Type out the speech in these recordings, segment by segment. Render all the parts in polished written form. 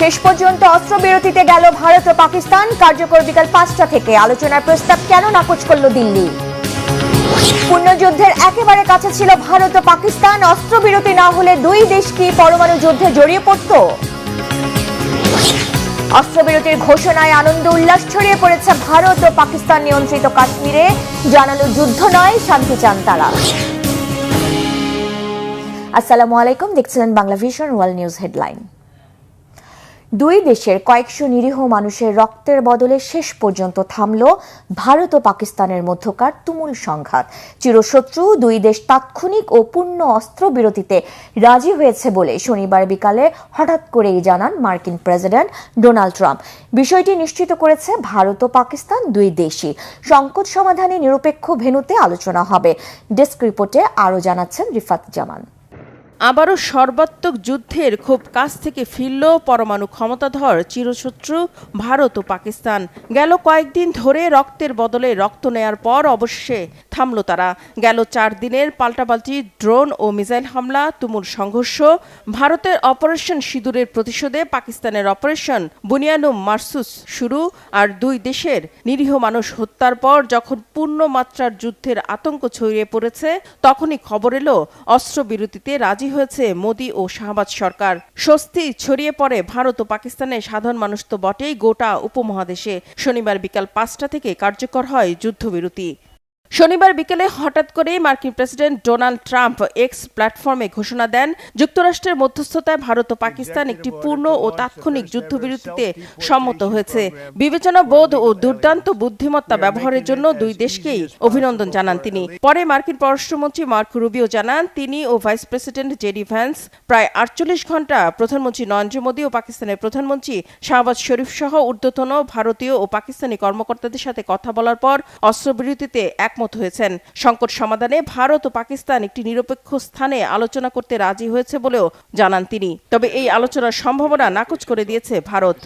শেষ পর্যন্ত অস্ত্রবিরতিতে গেল ভারত ও পাকিস্তান। কার্যকর বিকাল 5টা থেকে আলোচনার প্রস্তাব কেন নাকচ করল দিল্লি? পূর্ণযুদ্ধের একেবারে কাছে ছিল ভারত ও পাকিস্তান। অস্ত্রবিরতি না হলে দুই দেশ কি পরমাণু যুদ্ধে জড়িয়ে পড়ত? অস্ত্রবিরতির ঘোষণায় আনন্দ উল্লাস ছড়িয়ে পড়েছে ভারত ও পাকিস্তান নিয়ন্ত্রিত কাশ্মীরে। জানালো যুদ্ধ নয়, শান্তি চান তারা। আসসালামু আলাইকুম, দেখছিলেন Bangla vision world news headline. দুই দেশের কয়েকশো নিরীহ মানুষের রক্তের বদলে শেষ পর্যন্ত থামল ভারত ও পাকিস্তানের মধ্যকার তুমুল সংঘাত। চিরশত্রু দুই দেশ তাৎক্ষণিক ও পূর্ণ অস্ত্রবিরতিতে রাজি হয়েছে বলে শনিবার বিকালে হঠাৎ করেই জানান মার্কিন প্রেসিডেন্ট ডোনাল্ড ট্রাম্প। বিষয়টি নিশ্চিত করেছে ভারত ও পাকিস্তান দুই দেশই। সংকট সমাধানে নিরপেক্ষ ভেন্যুতে আলোচনা হবে। ডেস্ক রিপোর্টে আরও জানাচ্ছেন রিফাত জামান। আবারও সর্বাত্মক যুদ্ধের খুব কাছ থেকে ফিরল পরমাণু ক্ষমতাধর চিরশত্রু ভারত ও পাকিস্তান। গেল কয়েকদিন ধরে রক্তের বদলে রক্ত নেয়ার পর অবশ্যই থামল তারা। গেল 4 দিনের পাল্টাপাল্টি ড্রোন ও মিসাইল হামলা, তুমুল সংঘর্ষ, ভারতের অপারেশন সিঁদুরের প্রতিশোধে পাকিস্তানের অপারেশন বুনিয়ানুম মারসুস শুরু, আর দুই দেশের নিরীহ মানুষ হত্যার পর যখন পূর্ণ মাত্রার যুদ্ধের আতঙ্ক ছড়িয়ে পড়েছে, তখনই খবর এলো অস্ত্রবিরতিতে রাজি হয়েছে মোদি ও শাহবাজ সরকার। স্বস্তি ছড়িয়ে পড়ে ভারত ও পাকিস্তানের সাধারণ মানুষ তো বটেই, গোটা উপমহাদেশে। শনিবার বিকাল 5টা থেকে কার্যকর হয় যুদ্ধবিরতি। শনিবার বিকেলে হঠাৎ করেই মার্কিন প্রেসিডেন্ট ডোনাল্ড ট্রাম্প এক্স প্ল্যাটফর্মে ঘোষণা দেন, যুক্তরাষ্ট্রের মধ্যস্থতায় ভারত ও পাকিস্তান একটি পূর্ণ ও তাৎক্ষণিক যুদ্ধবিরতিতে সম্মত হয়েছে। বিবেচনা বোধ ও দুর্দান্ত বুদ্ধিমত্তা ব্যবহারের জন্য দুই দেশকেই অভিনন্দন জানান তিনি। পরে মার্কিন পররাষ্ট্রমন্ত্রী মার্ক রুবিও জানান, তিনি ও ভাইস প্রেসিডেন্ট জেডি ভ্যান্স প্রায় 48 ঘণ্টা প্রধানমন্ত্রী নরেন্দ্র মোদী ও পাকিস্তানের প্রধানমন্ত্রী শাহবাজ শরীফ সহ ঊর্ধ্বতন ভারতীয় ও পাকিস্তানি কর্মকর্তাদের সাথে কথা বলার পর অস্ত্রবিরতিতে একমত হয়েছেন। সংকট সমাধানে ভারত ও পাকিস্তান একটি নিরপেক্ষ স্থানে আলোচনা করতে রাজি হয়েছে বলেও জানান তিনি। তবে এই আলোচনার সম্ভাবনা নাকচ করে দিয়েছে ভারত।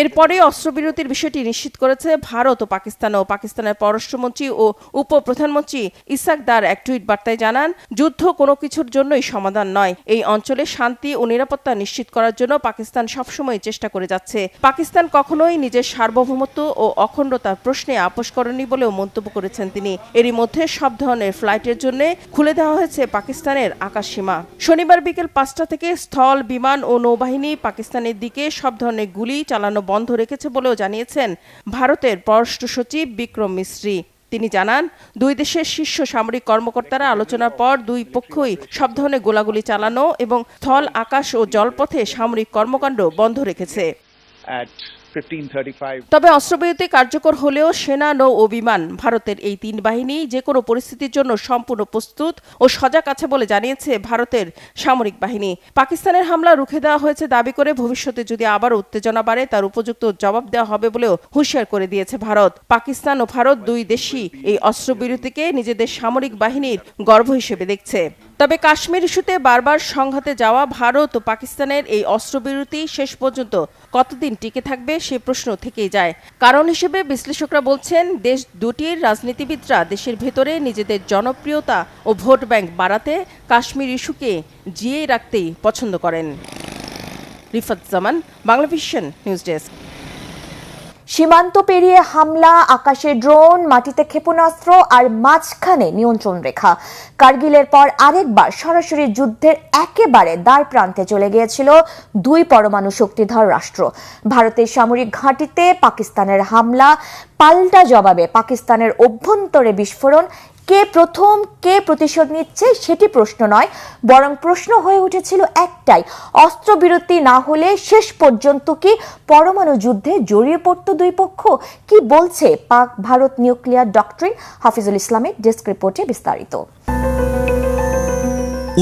এরপরে অস্ত্রবিরতির বিষয়টি নিশ্চিত করেছে ভারত ও পাকিস্তানের পররাষ্ট্রমন্ত্রী ও উপপ্রধানমন্ত্রী ইসাক দার এক টুইট বার্তায় জানান, যুদ্ধ কোনো কিছুর জন্যই সমাধান নয়। এই অঞ্চলে শান্তি ও নিরাপত্তা নিশ্চিত করার জন্য পাকিস্তান সবসময় চেষ্টা করে যাচ্ছে। পাকিস্তান কখনোই নিজের সার্বভৌমত্ব ও অখণ্ডতার প্রশ্নে আপোষ করেনি বলেও মন্তব্য করেছেন তিনি। এরই মধ্যে সব ধরনের ফ্লাইটের জন্য খুলে দেওয়া হয়েছে পাকিস্তানের আকাশসীমা। শনিবার বিকেল 5টা থেকে স্থল, বিমান ও নৌবাহিনী পাকিস্তানের দিকে সব ধরনের গুলি চালানো বন্ধ রেখেছে বলেও জানিয়েছেন ভারতের পররাষ্ট্র সচিব বিক্রম মিশ্রি। তিনি জানান, দুই দেশের শীর্ষ সামরিক কর্মকর্তারা আলোচনার পর দুই পক্ষই সব ধরনের গোলাগুলি চালানো এবং স্থল, আকাশ ও জলপথে সামরিক কর্মকাণ্ড বন্ধ রেখেছে। তবে অস্ত্রবিরতি কার্যকর হলেও সেনা, নৌ ও বিমান, ভারতের এই 3 বাহিনী যে কোনো পরিস্থিতির জন্য সম্পূর্ণ প্রস্তুত ও সজাগ আছে বলে জানিয়েছে ভারতের সামরিক বাহিনী। পাকিস্তানের হামলা রুখে দেওয়া হয়েছে দাবি করে ভবিষ্যতে যদি আবার উত্তেজনা বাড়ে তার উপযুক্ত জবাব দেওয়া হবে বলেও হুঁশিয়ার করে দিয়েছে ভারত। পাকিস্তান ও ভারত দুই দেশই এই অস্ত্রবিরতিকে নিজেদের সামরিক বাহিনীর গর্ব হিসেবে দেখছে। তবে কাশ্মীর ইস্যুতে বারবার সংঘাতে যাওয়া ভারত ও পাকিস্তানের এই অস্ত্রবিরতি শেষ পর্যন্ত কতদিন টিকে থাকবে সে প্রশ্ন থেকেই যায়। কারণ হিসেবে বিশ্লেষকরা বলছেন, দেশ দুটির রাজনীতিবিদরা দেশের ভেতরে নিজেদের জনপ্রিয়তা ও ভোট ব্যাংক বাড়াতে কাশ্মীর ইস্যুকে জিয়ে রাখতেই পছন্দ করেন। রিফাত জামান, বাংলা ভিশন নিউজ ডেস্ক। সীমান্ত পেরিয়ে হামলা, আকাশে ড্রোন, মাটিতে ক্ষেপণাস্ত্র আর মাঝখানে নিয়ন্ত্রণ রেখা। কার্গিলের পর আরেকবার সরাসরি যুদ্ধের একেবারে দ্বার প্রান্তে চলে গিয়েছিল দুই পরমাণু শক্তিধর রাষ্ট্র। ভারতের সামরিক ঘাঁটিতে পাকিস্তানের হামলা, পাল্টা জবাবে পাকিস্তানের অভ্যন্তরে বিস্ফোরণ। কে প্রথম, কে প্রতিশোধ নিচ্ছে সেটি প্রশ্ন নয়, বরং প্রশ্ন হয়ে উঠেছিল একটাই, অস্ত্রবিরতি না হলে শেষ পর্যন্ত কি পরমাণু যুদ্ধে জড়িয়ে পড়ত দুই পক্ষ? কি বলছে পাক ভারত নিউক্লিয়ার ডক্ট্রিন? হাফিজুল ইসলামের ডেস্ক রিপোর্টে বিস্তারিত।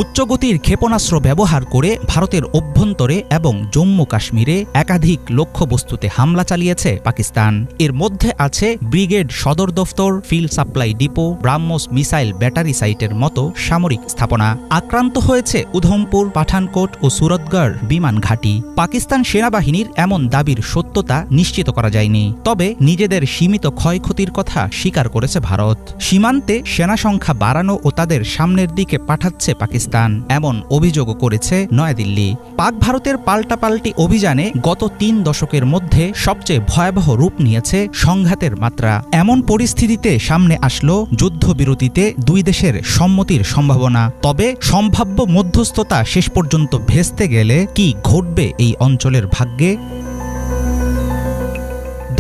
উচ্চগতির ক্ষেপণাস্ত্র ব্যবহার করে ভারতের অভ্যন্তরে এবং জম্মু কাশ্মীরে একাধিক লক্ষ্যবস্তুতে হামলা চালিয়েছে পাকিস্তান। এর মধ্যে আছে ব্রিগেড সদর দফতর, field supply depot, BrahMos missile battery সাইটের মতো সামরিক স্থাপনা। আক্রান্ত হয়েছে উধমপুর, পাঠানকোট ও সুরতগড় বিমান ঘাঁটি। পাকিস্তান সেনাবাহিনীর এমন দাবির সত্যতা নিশ্চিত করা যায়নি, তবে নিজেদের সীমিত ক্ষয়ক্ষতির কথা স্বীকার করেছে ভারত। সীমান্তে সেনা সংখ্যা বাড়ানো ও তাদের সামনের দিকে পাঠাচ্ছে পাকিস্তান। পাকিস্তান, এমন অভিযোগও করেছে নয়াদিল্লি। পাক ভারতের পাল্টাপাল্টি অভিযানে গত 3 দশকের মধ্যে সবচেয়ে ভয়াবহ রূপ নিয়েছে সংঘাতের মাত্রা। এমন পরিস্থিতিতে সামনে আসলো যুদ্ধবিরতিতে দুই দেশের সম্মতির সম্ভাবনা। তবে সম্ভাব্য মধ্যস্থতা শেষ পর্যন্ত ভেস্তে গেলে কি ঘটবে এই অঞ্চলের ভাগ্যে?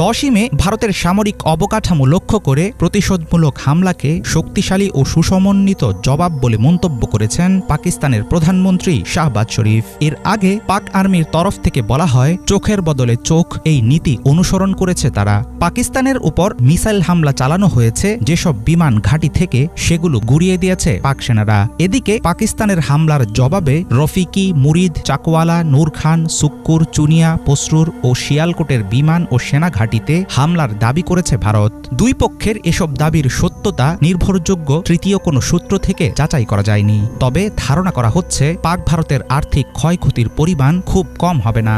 10ই মে ভারতের সামরিক অবকাঠামো লক্ষ্য করে প্রতিশোধমূলক হামলাকে শক্তিশালী ও সুসমন্বিত জবাব বলে মন্তব্য করেছেন পাকিস্তানের প্রধানমন্ত্রী শাহবাজ শরীফ। এর আগে পাক আর্মির তরফ থেকে বলা হয়, চোখের বদলে চোখ এই নীতি অনুসরণ করেছে তারা। পাকিস্তানের উপর মিসাইল হামলা চালানো হয়েছে যেসব বিমান ঘাঁটি থেকে, সেগুলো গুড়িয়ে দিয়েছে পাক সেনারা। এদিকে পাকিস্তানের হামলার জবাবে রফিকি, মুরিদ, চাকওয়ালা, নূর খান, সুক্কুর, চুনিয়া, পসরুর ও শিয়ালকোটের বিমান ও সেনা ঘাঁটিতে হামলার দাবি করেছে ভারত। দুই পক্ষের এসব দাবির সত্যতা নির্ভরযোগ্য তৃতীয় কোনো সূত্র থেকে যাচাই করা যায়নি। তবে ধারণা করা হচ্ছে পাক ভারতের আর্থিক ক্ষয়ক্ষতির পরিমাণ খুব কম হবে না।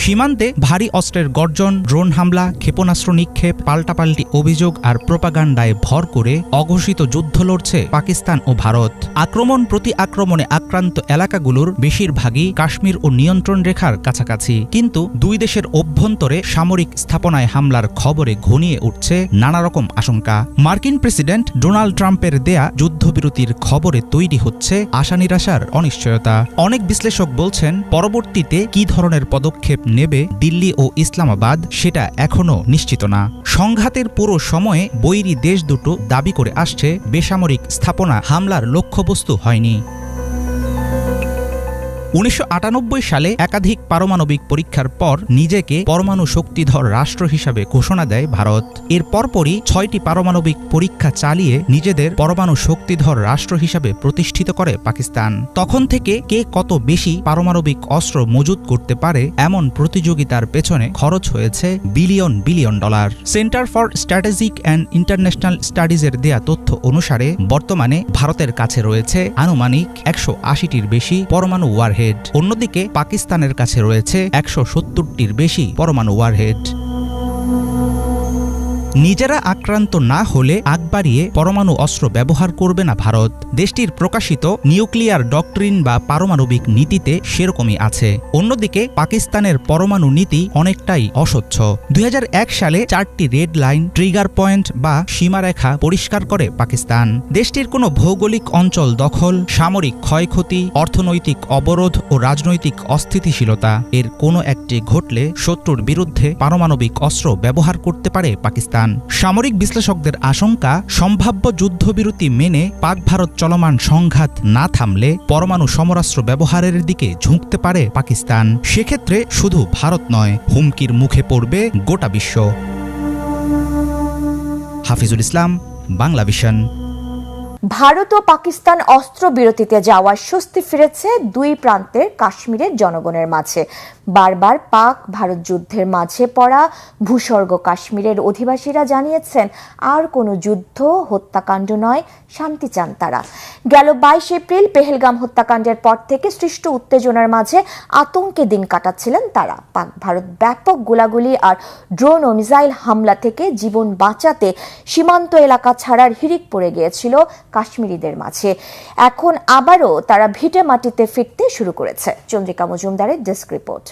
সীমান্তে ভারী অস্ত্রের গর্জন, ড্রোন হামলা, ক্ষেপণাস্ত্র নিক্ষেপ, পাল্টাপাল্টি অভিযোগ আর প্রোপাগান্ডায় ভর করে অঘোষিত যুদ্ধ লড়ছে পাকিস্তান ও ভারত। আক্রমণ প্রতি আক্রমণে আক্রান্ত এলাকাগুলোর বেশিরভাগই কাশ্মীর ও নিয়ন্ত্রণ রেখার কাছাকাছি। কিন্তু দুই দেশের অভ্যন্তরে সামরিক স্থাপনায় হামলার খবরে ঘনিয়ে উঠছে নানা রকম আশঙ্কা। মার্কিন প্রেসিডেন্ট ডোনাল্ড ট্রাম্পের দেয়া যুদ্ধবিরতির খবরে তৈরি হচ্ছে আশা নিরাশার অনিশ্চয়তা। অনেক বিশ্লেষক বলছেন, পরবর্তীতে কী ধরনের পদক্ষেপ নেবে দিল্লি ও ইসলামাবাদ সেটা এখনও নিশ্চিত না। সংঘাতের পুরো সময়ে বৈরী দেশ দুটো দাবি করে আসছে বেসামরিক স্থাপনা হামলার লক্ষ্যবস্তু হয়নি। 1998 সালে একাধিক পারমাণবিক পরীক্ষার পর নিজেকে পরমাণু শক্তিধর রাষ্ট্র হিসাবে ঘোষণা দেয় ভারত। এর পরপরই 6টি পারমাণবিক পরীক্ষা চালিয়ে নিজেদের পরমাণু শক্তিধর রাষ্ট্র হিসাবে প্রতিষ্ঠিত করে পাকিস্তান। তখন থেকে কে কত বেশি পারমাণবিক অস্ত্র মজুত করতে পারে এমন প্রতিযোগিতার পেছনে খরচ হয়েছে billion billion dollar. Center for Strategic and International স্টাডিজের দেয়া তথ্য অনুসারে বর্তমানে ভারতের কাছে রয়েছে আনুমানিক 180টির বেশি পরমাণু ওয়ারহেড। অন্যদিকে পাকিস্তানের কাছে রয়েছে 170টির বেশি পরমাণু ওয়ারহেড। নিজেরা আক্রান্ত না হলে আগ বাড়িয়ে পরমাণু অস্ত্র ব্যবহার করবে না ভারত। দেশটির প্রকাশিত নিউক্লিয়ার ডক্ট্রিন বা পারমাণবিক নীতিতে সেরকমই আছে। অন্যদিকে পাকিস্তানের পরমাণু নীতি অনেকটাই অস্বচ্ছ। 2001 সালে 4টি রেড লাইন, ট্রিগার পয়েন্ট বা সীমারেখা পরিষ্কার করে পাকিস্তান। দেশটির কোনো ভৌগোলিক অঞ্চল দখল, সামরিক ক্ষয়ক্ষতি, অর্থনৈতিক অবরোধ ও রাজনৈতিক অস্থিতিশীলতা এর কোনো একটি ঘটলে শত্রুর বিরুদ্ধে পারমাণবিক অস্ত্র ব্যবহার করতে পারে পাকিস্তান। সামরিক বিশ্লেষকদের আশঙ্কা, সম্ভাব্য যুদ্ধবিরতি মেনে পাক ভারত চলমান সংঘাত না থামলে পরমাণু সমরাস্ত্র ব্যবহারের দিকে ঝুঁকতে পারে পাকিস্তান। সেক্ষেত্রে শুধু ভারত নয়, হুমকির মুখে পড়বে গোটা বিশ্ব। হাফিজুল ইসলাম, বাংলা ভিশন। ভারত ও পাকিস্তান অস্ত্রবিরতিতে যাওয়ার স্বস্তি ফিরেছে দুই প্রান্তের কাশ্মীরের জনগণের মাঝে। বারবার পাক ভারত যুদ্ধের মাঝে পড়া ভূস্বর্গ কাশ্মীরের অধিবাসীরা জানিয়েছেন, আর কোনো যুদ্ধ, হত্যাকাণ্ড নয়, শান্তি চান তারা। গেল 22 এপ্রিল পেহেলগাম হত্যাকাণ্ডের পর থেকে সৃষ্ট উত্তেজনার মাঝে আতঙ্কে দিন কাটাচ্ছিলেন তারা। পাক ভারত ব্যাপক গোলাগুলি আর ড্রোন ও মিসাইল হামলা থেকে জীবন বাঁচাতে সীমান্ত এলাকা ছাড়ার হিড়িক পড়ে গিয়েছিল কাশ্মীরিদের মাঝে। এখন আবারও তারা ভিটে মাটিতে ফিরতে শুরু করেছে। চন্দ্রিকা মজুমদারের ডেস্ক রিপোর্ট।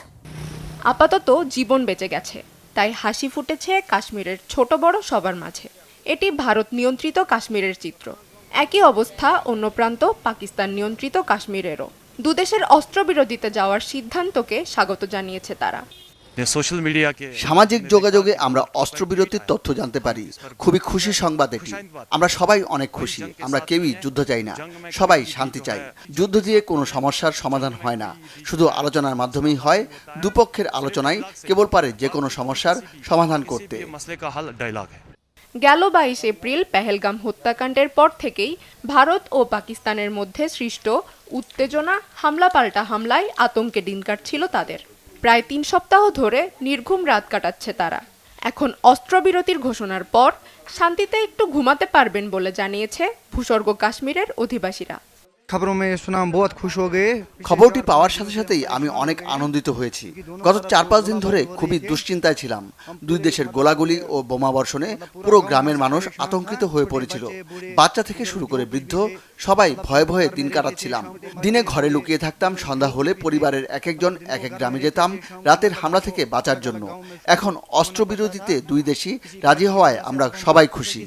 আপাতত জীবন বেঁচে গেছে, তাই হাসি ফুটেছে কাশ্মীরের ছোট বড় সবার মাঝে। এটি ভারত নিয়ন্ত্রিত কাশ্মীরের চিত্র। একই অবস্থা অন্য প্রান্ত পাকিস্তান নিয়ন্ত্রিত কাশ্মীরেরও। দুদেশের অস্ত্রবিরতিতে যাওয়ার সিদ্ধান্তকে স্বাগত জানিয়েছে তারা। সামাজিক যোগাযোগে আমরা অস্ত্রবিরতির তথ্য জানতে পারি। খুবই খুশি সংবাদ এটি। আমরা সবাই অনেক খুশি। আমরা কেউই যুদ্ধ চাই না, সবাই শান্তি চাই। যুদ্ধ দিয়ে কোনো সমস্যার সমাধান হয় না, শুধু আলোচনার মাধ্যমেই হয়। দুপক্ষের আলোচনায় কেবল পারে যে কোনো সমস্যার সমাধান করতে। গেল 22 এপ্রিল পেহেলগাম হত্যাকাণ্ডের পর থেকেই ভারত ও পাকিস্তানের মধ্যে সৃষ্ট উত্তেজনা, হামলা পাল্টা হামলায় আতঙ্কে দিন কাটছিল তাদের। প্রায় 3 সপ্তাহ ধরে নির্ঘুম রাত কাটাচ্ছে তারা। এখন অস্ত্রবিরতির ঘোষণার পর শান্তিতে একটু ঘুমাতে পারবেন বলে জানিয়েছে ভূস্বর্গ কাশ্মীরের অধিবাসীরা। खबरों में सुना हम बहुत खुश हो गए। খবরটি পাওয়ার সাথে সাথেই আমি অনেক আনন্দিত হয়েছি। গত 4-5 দিন ধরে খুবই দুশ্চিন্তায় ছিলাম। দুই দেশের গোলাগুলি ও বোমা বর্ষণে পুরো গ্রামের মানুষ আতঙ্কিত হয়ে পড়েছিল। বাচ্চা থেকে শুরু করে বৃদ্ধ সবাই ভয়ে ভয়ে দিন কাটাচ্ছিলাম। দিনে ঘরে লুকিয়ে থাকতাম, সন্ধ্যা হলে পরিবারের এক একজন এক এক গ্রামে যেতাম রাতের হামলা থেকে বাঁচার জন্য। এখন অস্ত্রবিরতিতে দুই দেশই রাজি হওয়ায় আমরা সবাই খুশি।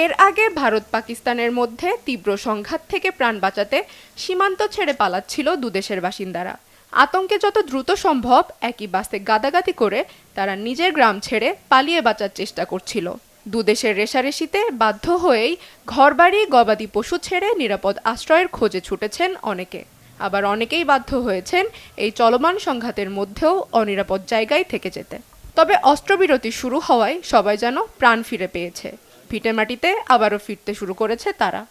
এর আগে ভারত পাকিস্তানের মধ্যে তীব্র সংঘাত থেকে প্রাণ বাঁচাতে সীমান্ত ছেড়ে পালাচ্ছিল দুদেশের বাসিন্দারা। আতঙ্কে যত দ্রুত সম্ভব একই বাসে গাদাগাদি করে তারা নিজের গ্রাম ছেড়ে পালিয়ে বাঁচার চেষ্টা করছিল। দুদেশের রেষারেষিতে বাধ্য হয়েই ঘরবাড়ি গবাদি পশু ছেড়ে নিরাপদ আশ্রয়ের খোঁজে ছুটেছেন অনেকে। আবার অনেকেই বাধ্য হয়েছেন এই চলমান সংঘাতের মধ্যেও অনিরাপদ জায়গায় থেকে যেতে। তবে অস্ত্রবিরতি শুরু হওয়ায় সবাই যেন প্রাণ ফিরে পেয়েছে। ভিটে মাটিতে আবারও ফিরতে শুরু করেছে তারা।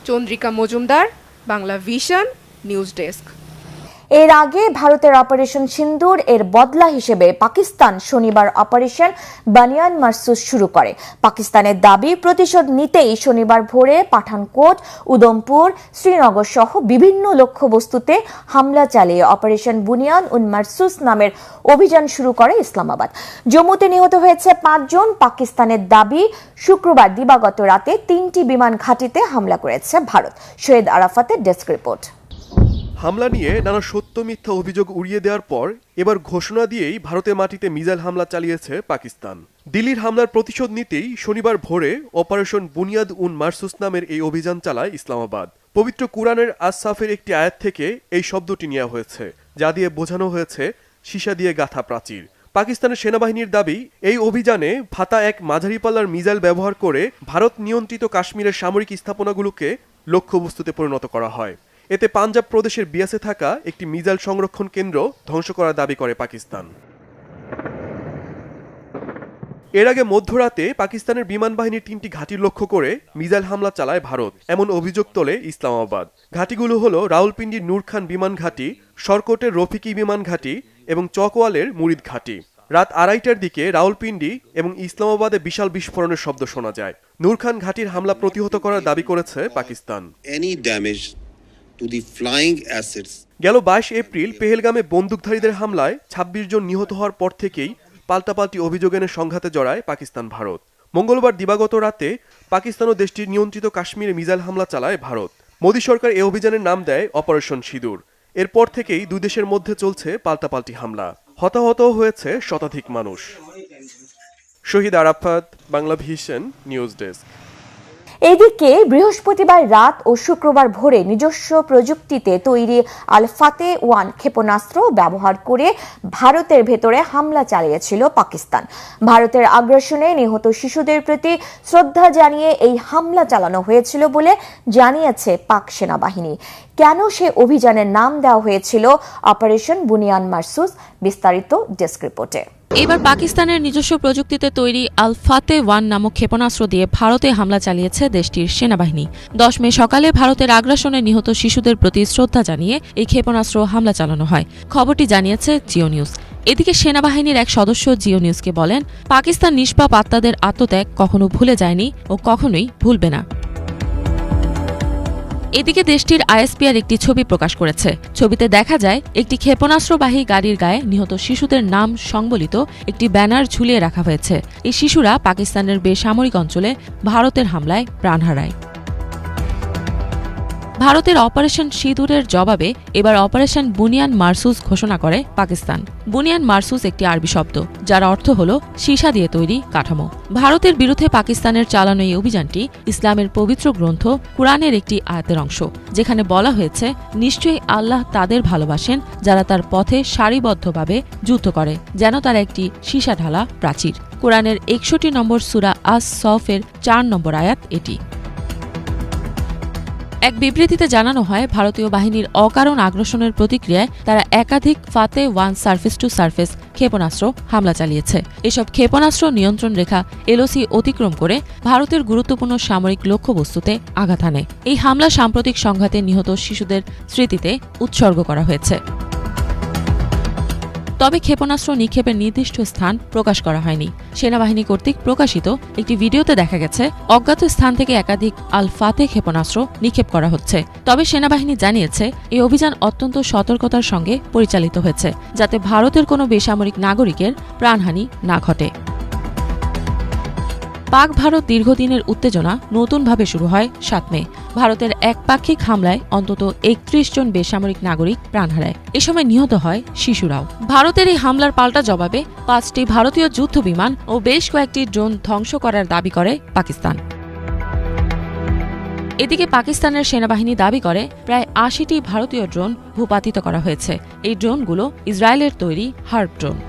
Chandrika Majumdar, Bangla Vision, news desk. এর আগে ভারতের অপারেশন সিন্দুর এর বদলা হিসেবে পাকিস্তান শনিবার অপারেশন বানিয়ান মারসুস শুরু করে। পাকিস্তানের দাবি প্রতিশোধ নিতেই শনিবার ভোরে পাঠানকোট, উদমপুর, শ্রীনগর সহ বিভিন্ন লক্ষ্যবস্তুতে হামলা চালিয়ে অপারেশন বুনিয়ান উন মারসুস নামের অভিযান শুরু করে ইসলামাবাদ। জম্মুতে নিহত হয়েছে 5 জন। পাকিস্তানের দাবি শুক্রবার দিবাগত রাতে 3টি বিমান ঘাঁটিতে হামলা করেছে ভারত। শহীদ আরাফাতের ডেস্ক রিপোর্ট। হামলা নিয়ে নানা সত্য মিথ্যা অভিযোগ উড়িয়ে দেওয়ার পর এবার ঘোষণা দিয়েই ভারতের মাটিতে মিসাইল হামলা চালিয়েছে পাকিস্তান। দিল্লির হামলার প্রতিশোধ নিতেই শনিবার ভোরে অপারেশন বুনিয়াদ উন মারসুস নামের এই অভিযান চালায় ইসলামাবাদ। পবিত্র কুরআনের আস-সাফের একটি আয়াত থেকে এই শব্দটি নেওয়া হয়েছে, যা দিয়ে বোঝানো হয়েছে সীসা দিয়ে গাঁথা প্রাচীর। পাকিস্তানের সেনাবাহিনীর দাবি, এই অভিযানে ফাতা এক মাঝারি পাল্লার মিসাইল ব্যবহার করে ভারত নিয়ন্ত্রিত কাশ্মীরের সামরিক স্থাপনাগুলোকে লক্ষ্যবস্তুতে পরিণত করা হয়। এতে পাঞ্জাব প্রদেশের বিয়াসে থাকা একটি মিসাইল সংরক্ষণ কেন্দ্র ধ্বংস করার দাবি করে পাকিস্তান। এর আগে মধ্যরাতে পাকিস্তানের বিমান বাহিনীর 3টি ঘাঁটি লক্ষ্য করে মিসাইল হামলা চালায় ভারত, এমন অভিযোগ তোলে ইসলামাবাদ। ঘাঁটিগুলো হলো রাউলপিন্ডির নূর খান বিমান ঘাঁটি, সরকটের রফিকি বিমান ঘাঁটি এবং চকওয়ালের মুরিদ ঘাঁটি। রাত 2:30টার দিকে রাউলপিন্ডি এবং ইসলামাবাদে বিশাল বিস্ফোরণের শব্দ শোনা যায়। নূর খান ঘাঁটির হামলা প্রতিহত করার দাবি করেছে পাকিস্তান। গেল 22 এপ্রিল পেহেলগামে বন্দুকধারীদের হামলায় 26 জন নিহত হওয়ার পর থেকেই পাল্টাপাল্টি অভিযোগ এনে সংঘাতে জড়ায় পাকিস্তান ভারত। মঙ্গলবার দিবাগত রাতে পাকিস্তান ও দেশটির নিয়ন্ত্রিত কাশ্মীরে মিসাইল হামলা চালায় ভারত। মোদী সরকার এই অভিযানের নাম দেয় অপারেশন সিঁদুর। এরপর থেকেই দুই দেশের মধ্যে চলছে পাল্টাপাল্টি হামলা। হতাহত হয়েছে শতাধিক মানুষ। Shahid Arafat, Bangla Vision, news desk. এদিকে বৃহস্পতিবার রাত ও শুক্রবার ভোরে নিজস্ব প্রযুক্তিতে তৈরি আল ফাতে 1 ক্ষেপণাস্ত্র ব্যবহার করে ভারতের ভেতরে হামলা চালিয়েছিল পাকিস্তান। ভারতের আগ্রাসনে নিহত শিশুদের প্রতি শ্রদ্ধা জানিয়ে এই হামলা চালানো হয়েছিল বলে জানিয়েছে পাক সেনাবাহিনী। কেন সে অভিযানের নাম দেওয়া হয়েছিল অপারেশন বুনিয়ান মারসুস, বিস্তারিত ডেস্ক রিপোর্টে। এবার পাকিস্তানের নিজস্ব প্রযুক্তিতে তৈরি আল ফাতে 1 নামক ক্ষেপণাস্ত্র দিয়ে ভারতে হামলা চালিয়েছে দেশটির সেনাবাহিনী। 10 মে সকালে ভারতের আগ্রাসনে নিহত শিশুদের প্রতি শ্রদ্ধা জানিয়ে এই ক্ষেপণাস্ত্র হামলা চালানো হয়। খবরটি জানিয়েছে জিও নিউজ। এদিকে সেনাবাহিনীর এক সদস্য জিও নিউজকে বলেন, পাকিস্তান নিষ্পাপ আত্মাদের আত্মত্যাগ কখনো ভুলে যায়নি ও কখনোই ভুলবে না। এদিকে দেশটির আইএসপিআর একটি ছবি প্রকাশ করেছে। ছবিতে দেখা যায় একটি ক্ষেপণাস্ত্রবাহী গাড়ির গায়ে নিহত শিশুদের নাম সংবলিত একটি ব্যানার ঝুলিয়ে রাখা হয়েছে। এই শিশুরা পাকিস্তানের বেসামরিক অঞ্চলে ভারতের হামলায় প্রাণ হারায়। ভারতের অপারেশন সিঁদুরের জবাবে এবার অপারেশন বুনিয়ান মারসুস ঘোষণা করে পাকিস্তান। বুনিয়ান মারসুস একটি আরবি শব্দ, যার অর্থ হল সীসা দিয়ে তৈরি কাঠামো। ভারতের বিরুদ্ধে পাকিস্তানের চালানো এই অভিযানটি ইসলামের পবিত্র গ্রন্থ কুরআনের একটি আয়াতের অংশ, যেখানে বলা হয়েছে, নিশ্চয়ই আল্লাহ তাদের ভালোবাসেন যারা তার পথে সারিবদ্ধভাবে যুদ্ধ করে, যেন তারা একটি সীসা ঢালা প্রাচীর। কুরআনের 61 নম্বর সূরা আস-সফের 4 নম্বর আয়াত এটি। এক বিবৃতিতে জানানো হয়, ভারতীয় বাহিনীর অকারণ আগ্রাসনের প্রতিক্রিয়ায় তারা একাধিক ফাতে 1 সার্ফেস টু সার্ফেস ক্ষেপণাস্ত্র হামলা চালিয়েছে। এসব ক্ষেপণাস্ত্র নিয়ন্ত্রণ রেখা এলওসি অতিক্রম করে ভারতের গুরুত্বপূর্ণ সামরিক লক্ষ্যবস্তুতে আঘাত হানে। এই হামলা সাম্প্রতিক সংঘাতে নিহত শিশুদের স্মৃতিতে উৎসর্গ করা হয়েছে। তবে ক্ষেপণাস্ত্র নিক্ষেপের নির্দিষ্ট স্থান প্রকাশ করা হয়নি। সেনাবাহিনী কর্তৃক প্রকাশিত একটি ভিডিওতে দেখা গেছে অজ্ঞাত স্থান থেকে একাধিক আল ফাতে ক্ষেপণাস্ত্র নিক্ষেপ করা হচ্ছে। তবে সেনাবাহিনী জানিয়েছে এই অভিযান অত্যন্ত সতর্কতার সঙ্গে পরিচালিত হয়েছে, যাতে ভারতের কোনো বেসামরিক নাগরিকের প্রাণহানি না ঘটে। পাক ভারত দীর্ঘদিনের উত্তেজনা নতুনভাবে শুরু হয় 7 মে। ভারতের একপাক্ষিক হামলায় অন্তত 31 জন বেসামরিক নাগরিক প্রাণ হারায়। এ সময় নিহত হয় শিশুরাও। ভারতের এই হামলার পাল্টা জবাবে 5টি ভারতীয় যুদ্ধ বিমান ও বেশ কয়েকটি ড্রোন ধ্বংস করার দাবি করে পাকিস্তান। এদিকে পাকিস্তানের সেনাবাহিনী দাবি করে প্রায় 80টি ভারতীয় ড্রোন ভূপাতিত করা হয়েছে। এই ড্রোনগুলো ইসরায়েলের তৈরি হার্প ড্রোন।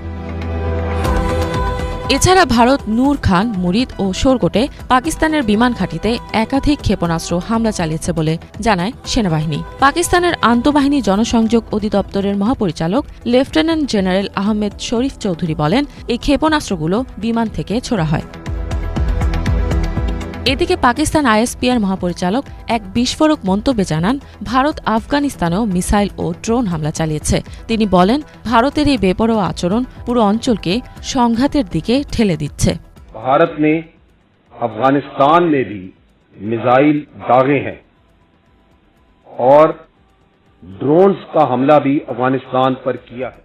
এছাড়া ভারত নূর খান, মুরিদ ও শোরকোটে পাকিস্তানের বিমান ঘাঁটিতে একাধিক ক্ষেপণাস্ত্র হামলা চালিয়েছে বলে জানায় সেনাবাহিনী। পাকিস্তানের আন্তঃবাহিনী জনসংযোগ অধিদপ্তরের মহাপরিচালক লেফটেন্যান্ট জেনারেল আহমেদ শরীফ চৌধুরী বলেন, এই ক্ষেপণাস্ত্রগুলো বিমান থেকে ছোড়া হয়। এদিকে পাকিস্তান আইএসপিআর মহাপরিচালক এক বিস্ফোরক মন্তব্যে জানান, ভারত আফগানিস্তানেও মিসাইল ও ড্রোন হামলা চালিয়েছে। তিনি বলেন, ভারতের এই বেপরোয়া আচরণ পুরো অঞ্চলকে সংঘাতের দিকে ঠেলে দিচ্ছে। भारत ने अफगानिस्तान में भी मिसाइल दागे हैं और ड्रोन्स का हमला भी अफगानिस्तान पर किया है।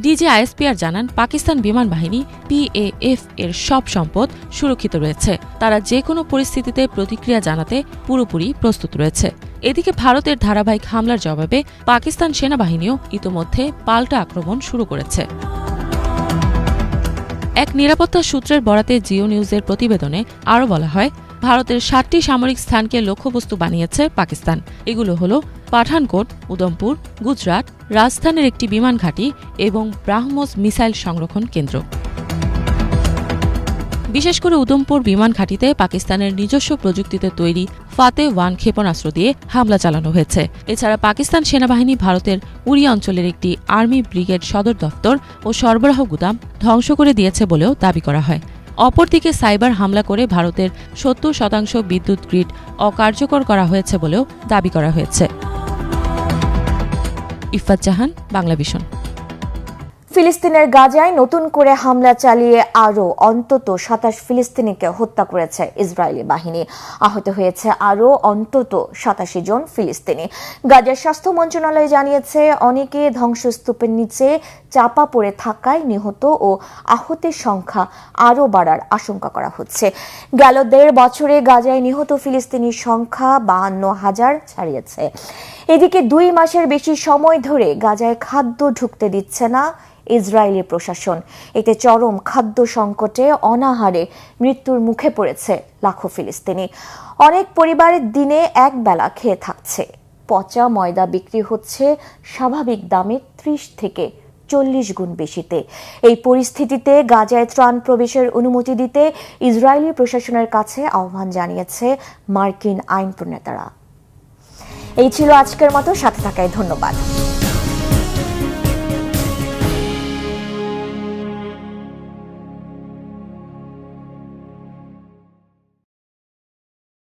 ডিজি আইএসপিআর জানান, পাকিস্তান বিমান বাহিনী PAF এর সব সম্পদ সুরক্ষিত রয়েছে। তারা যে কোনো পরিস্থিতিতে প্রতিক্রিয়া জানাতে পুরোপুরি প্রস্তুত রয়েছে। এদিকে ভারতের ধারাবাহিক হামলার জবাবে পাকিস্তান সেনাবাহিনীও ইতোমধ্যে পাল্টা আক্রমণ শুরু করেছে। এক নিরাপত্তা সূত্রের বরাতে জিও নিউজের প্রতিবেদনে আরও বলা হয়, ভারতের 7টি সামরিক স্থানকে লক্ষ্যবস্তু বানিয়েছে পাকিস্তান। এগুলো হল পাঠানকোট, উদমপুর, গুজরাট, রাজস্থানের একটি বিমান ঘাঁটি এবং ব্রাহ্মোস মিসাইল সংরক্ষণ কেন্দ্র। বিশেষ করে উদমপুর বিমান ঘাঁটিতে পাকিস্তানের নিজস্ব প্রযুক্তিতে তৈরি ফাতে-1 ক্ষেপণাস্ত্র দিয়ে হামলা চালানো হয়েছে। এছাড়া পাকিস্তান সেনাবাহিনী ভারতের উড়ি অঞ্চলের একটি আর্মি ব্রিগেড সদর দফতর ও সরবরাহ গুদাম ধ্বংস করে দিয়েছে বলেও দাবি করা হয়। অপরদিকে সাইবার হামলা করে ভারতের 70% বিদ্যুৎ গ্রিড অকার্যকর করা হয়েছে বলেও দাবি করা হয়েছে। ইফাত জাহান, বাংলা ভিশন। ফিলিস্তিনের গাজায় নতুন করে হামলা চালিয়ে আরও অন্তত 27 ফিলিস্তিনিকে হত্যা করেছে ইসরায়েলি বাহিনী। আহত হয়েছে আরও অন্তত 87 জন ফিলিস্তিনি। গাজার স্বাস্থ্য মন্ত্রণালয় জানিয়েছে, অনেকে ধ্বংসস্তূপের নিচে চাপা পড়ে থাকায় নিহত ও আহতের সংখ্যা আরও বাড়ার আশঙ্কা করা হচ্ছে। গেল 1.5 বছরে গাজায় নিহত ফিলিস্তিনির সংখ্যা 52,000 ছাড়িয়েছে। এদিকে 2 মাসের বেশি সময় ধরে গাজায় খাদ্য ঢুকতে দিচ্ছে না ইসরায়েলি প্রশাসন। এতে চরম খাদ্য সংকটে অনাহারে মৃত্যুর মুখে পড়েছে লাখো ফিলিস্তিনি। অনেক পরিবারের দিনে এক বেলা খেয়ে থাকছে। পচা ময়দা বিক্রি হচ্ছে স্বাভাবিক দামে 30 থেকে 40 গুণ বেশিতে। এই পরিস্থিতিতে গাজায় ত্রাণ প্রবেশের অনুমতি দিতে ইসরায়েলি প্রশাসনের কাছে আহ্বান জানিয়েছে মার্কিন আইন প্রণেতারা। এই ছিল আজকের মতো, সাথে থাকায় ধন্যবাদ।